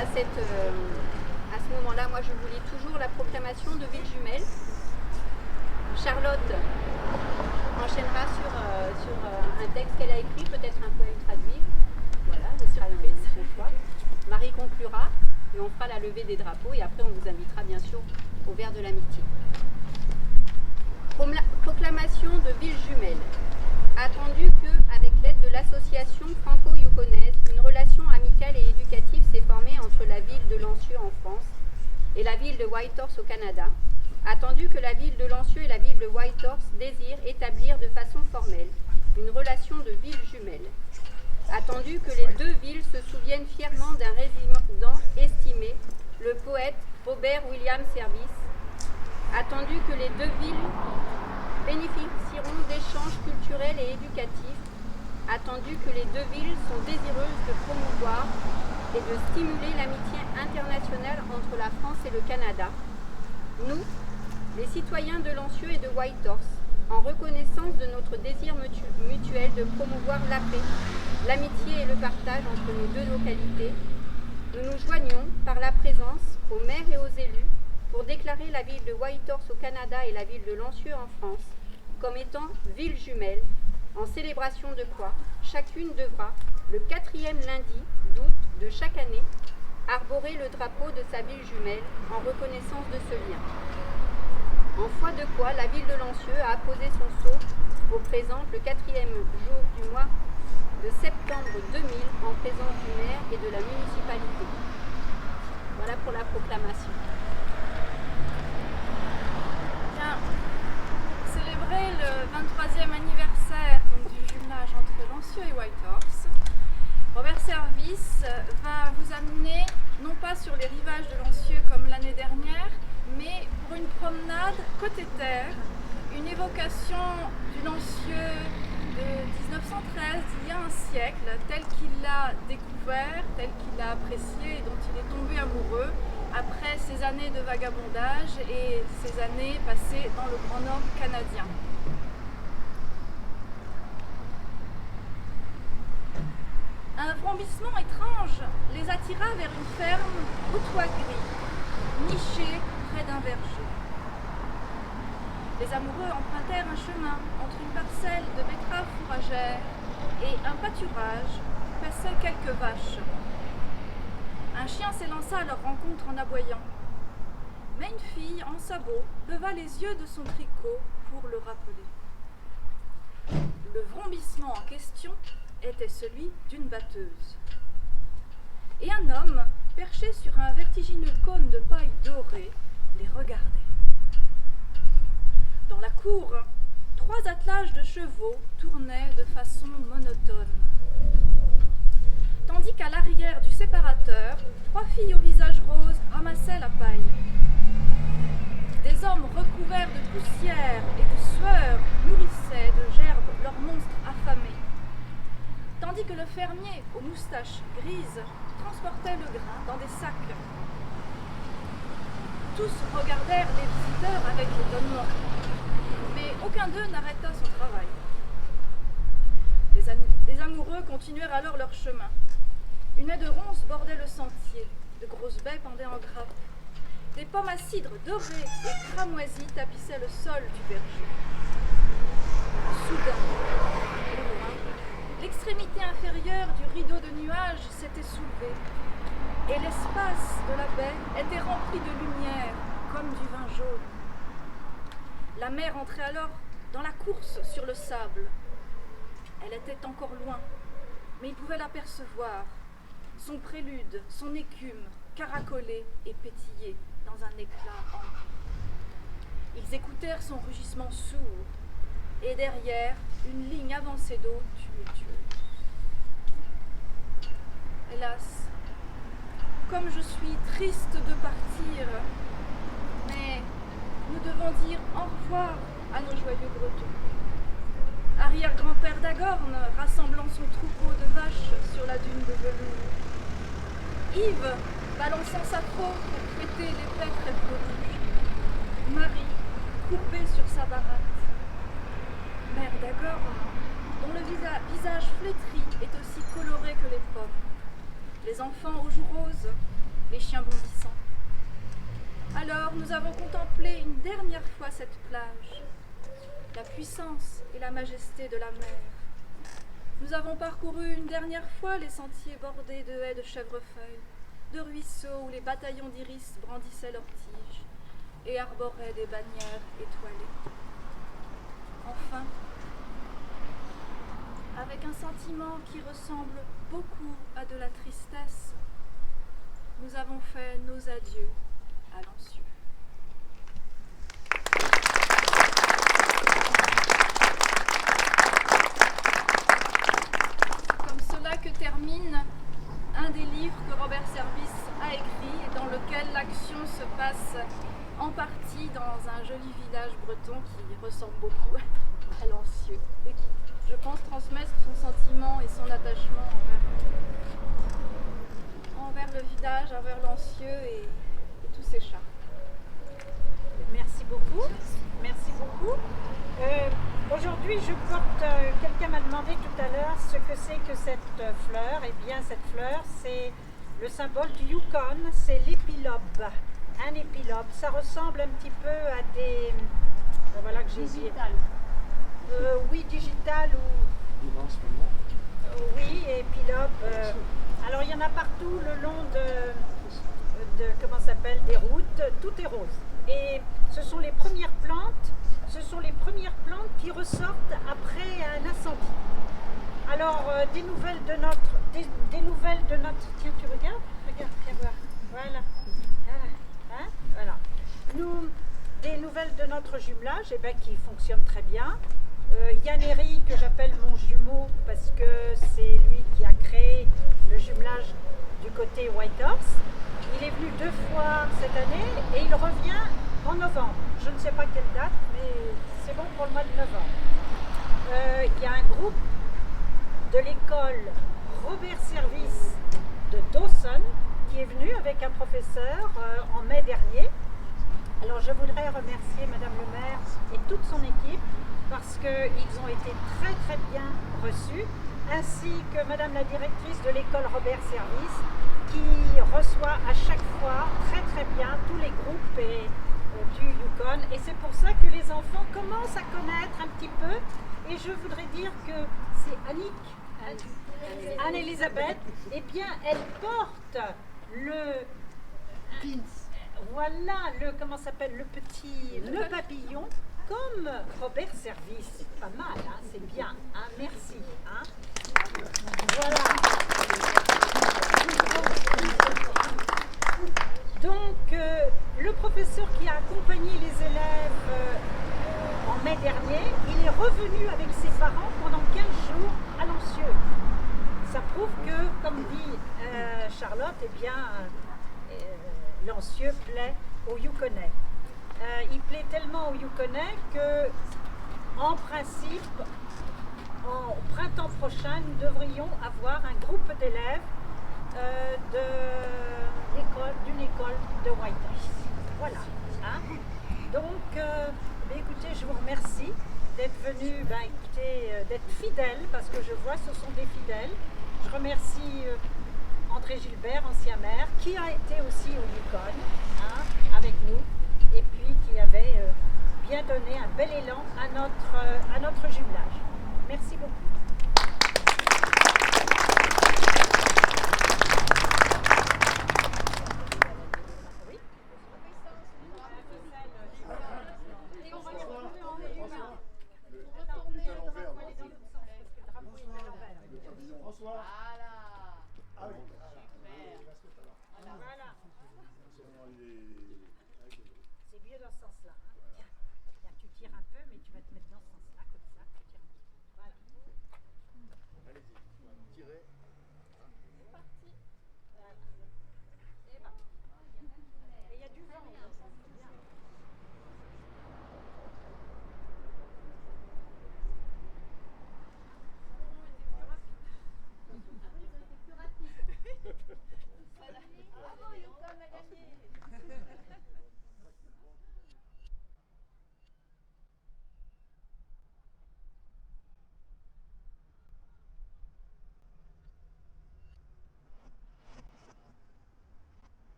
à ce moment-là, moi je vous lis toujours la proclamation de Villejumel. Charlotte enchaînera sur un texte qu'elle a écrit, peut-être un poème traduit. Voilà, ce sera son choix. Marie conclura et on fera la levée des drapeaux et après on vous invitera bien sûr au verre de l'amitié. Proclamation de Villejumel. Attendu que, avec l'aide de l'association franco-yukonaise, une relation amicale et éducative s'est formée entre la ville de Lancieux en France et la ville de Whitehorse au Canada, attendu que la ville de Lancieux et la ville de Whitehorse désirent établir de façon formelle une relation de ville jumelle, attendu que les deux villes se souviennent fièrement d'un résident estimé, le poète Robert William Service, attendu que les deux villes bénéficieront d'échanges culturels et éducatifs, attendu que les deux villes sont désireuses de promouvoir et de stimuler l'amitié internationale entre la France et le Canada, nous, les citoyens de Lancieux et de Whitehorse, en reconnaissance de notre désir mutuel de promouvoir la paix, l'amitié et le partage entre nos deux localités, nous nous joignons par la présence aux maires et aux élus pour déclarer la ville de Whitehorse au Canada et la ville de Lancieux en France comme étant ville jumelle, en célébration de quoi chacune devra, le 4e lundi d'août de chaque année, arborer le drapeau de sa ville jumelle en reconnaissance de ce lien. En foi de quoi la ville de Lancieux a apposé son sceau au présent le 4e jour du mois de septembre 2000 en présence du maire et de la municipalité. Voilà pour la proclamation. Bien, célébrer le 23e anniversaire du jumelage entre Lancieux et Whitehorse, Robert Service va vous amener non pas sur les rivages de Lancieux comme l'année dernière, mais pour une promenade côté terre, une évocation du Lancieux de 1913, d'il y a un siècle, tel qu'il l'a découvert, tel qu'il l'a apprécié et dont il est tombé amoureux après ces années de vagabondage et ces années passées dans le Grand Nord canadien. Un vrombissement étrange les attira vers une ferme au toit gris, nichée près d'un verger. Les amoureux empruntèrent un chemin entre une parcelle de betteraves fourragères et un pâturage où passaient quelques vaches. Un chien s'élança à leur rencontre en aboyant. Mais une fille en sabots leva les yeux de son tricot pour le rappeler. Le vrombissement en question était celui d'une batteuse. Et un homme, perché sur un vertigineux cône de paille dorée, les regardait. Dans la cour, 3 attelages de chevaux tournaient de façon monotone. Tandis qu'à l'arrière du séparateur, 3 filles au visage rose ramassaient la paille. Des hommes recouverts de poussière et de sueur nourrissaient de gerbes leurs monstres affamés. Tandis que le fermier, aux moustaches grises, transportait le grain dans des sacs. Tous regardèrent les visiteurs avec étonnement, mais aucun d'eux n'arrêta son travail. Les amoureux continuèrent alors leur chemin. Une haie de ronces bordait le sentier, de grosses baies pendaient en grappe. Des pommes à cidre dorées et cramoisies tapissaient le sol du verger. Soudain, au loin, l'extrémité inférieure du rideau de nuages s'était soulevée, et l'espace de la baie était rempli de lumière, comme du vin jaune. La mer entrait alors dans la course sur le sable. Elle était encore loin, mais il pouvait l'apercevoir, son prélude, son écume, caracolée et pétillée dans un éclat ambre. Ils écoutèrent son rugissement sourd, et derrière, une ligne avancée d'eau tumultueuse. Hélas, comme je suis triste de partir, mais nous devons dire au revoir à nos joyeux Bretons. Arrière-grand-père d'Agorne, rassemblant son troupeau de vaches sur la dune de velours. Yves, balançant sa peau pour fêter les pêtres et peluches. Marie, courbée sur sa baratte. Mère d'Agorne, dont le visage flétri est aussi coloré que les pommes. Les enfants aux joues roses, les chiens bondissants. Alors nous avons contemplé une dernière fois cette plage, la puissance et la majesté de la mer. Nous avons parcouru une dernière fois les sentiers bordés de haies de chèvrefeuilles, de ruisseaux où les bataillons d'iris brandissaient leurs tiges et arboraient des bannières étoilées. Enfin, avec un sentiment qui ressemble beaucoup à de la tristesse, nous avons fait nos adieux à Lancieux. Comme cela que termine un des livres que Robert Service a écrit et dans lequel l'action se passe en partie dans un joli village breton qui ressemble beaucoup à Lancieux et qui, je pense, transmet son sentiment et son attachement envers le village, envers Lancieux et tous ses chats. Merci beaucoup. Merci beaucoup. Aujourd'hui, je porte. Quelqu'un m'a demandé tout à l'heure ce que c'est que cette fleur. Eh bien, cette fleur, c'est le symbole du Yukon, c'est l'épilobe. Un épilobe. Ça ressemble un petit peu à des. Voilà que j'ai dit. Digital. Oui, digital ou. Oui, épilobe. Alors, il y en a partout le long comment ça s'appelle, des routes. Tout est rose. Et ce sont les premières plantes. Ce sont les premières plantes qui ressortent après un incendie. Alors, des nouvelles de notre. Tiens, tu regardes? Regarde, viens voir. Voilà. Hein? Voilà. Des nouvelles de notre jumelage, qui fonctionne très bien. Yann Herry, que j'appelle mon jumeau, parce que c'est lui qui a créé le jumelage du côté Whitehorse. Il est venu 2 fois cette année et il revient en novembre. Je ne sais pas quelle date, mais c'est bon pour le mois de novembre. Il y a un groupe de l'école Robert Service de Dawson qui est venu avec un professeur en mai dernier. Alors je voudrais remercier Madame le maire et toute son équipe parce qu'ils ont été très très bien reçus, ainsi que Madame la directrice de l'école Robert Service qui reçoit à chaque fois très très bien tous les groupes du Yukon. Et c'est pour ça que les enfants commencent à connaître un petit peu. Et je voudrais dire que c'est Anne-Elisabeth, eh bien elle porte voilà, comment s'appelle, le papillon, comme Robert Service. C'est pas mal, hein, c'est bien, hein, merci. Hein. Voilà. Donc, le professeur qui a accompagné les élèves en mai dernier, il est revenu avec ses parents pendant 15 jours à Lancieux. Ça prouve que, comme dit Charlotte, eh bien, Lancieux plaît aux Yukonais. Il plaît tellement aux Yukonais que, en principe, au printemps prochain, nous devrions avoir un groupe d'élèves d'une école de Whitehorse. Voilà. Hein? Donc, écoutez, je vous remercie d'être venu, d'être fidèle, parce que je vois ce sont des fidèles. Je remercie André Gilbert, ancien maire, qui a été aussi au Yukon, hein, avec nous, et puis qui avait bien donné un bel élan à notre jumelage. Merci beaucoup.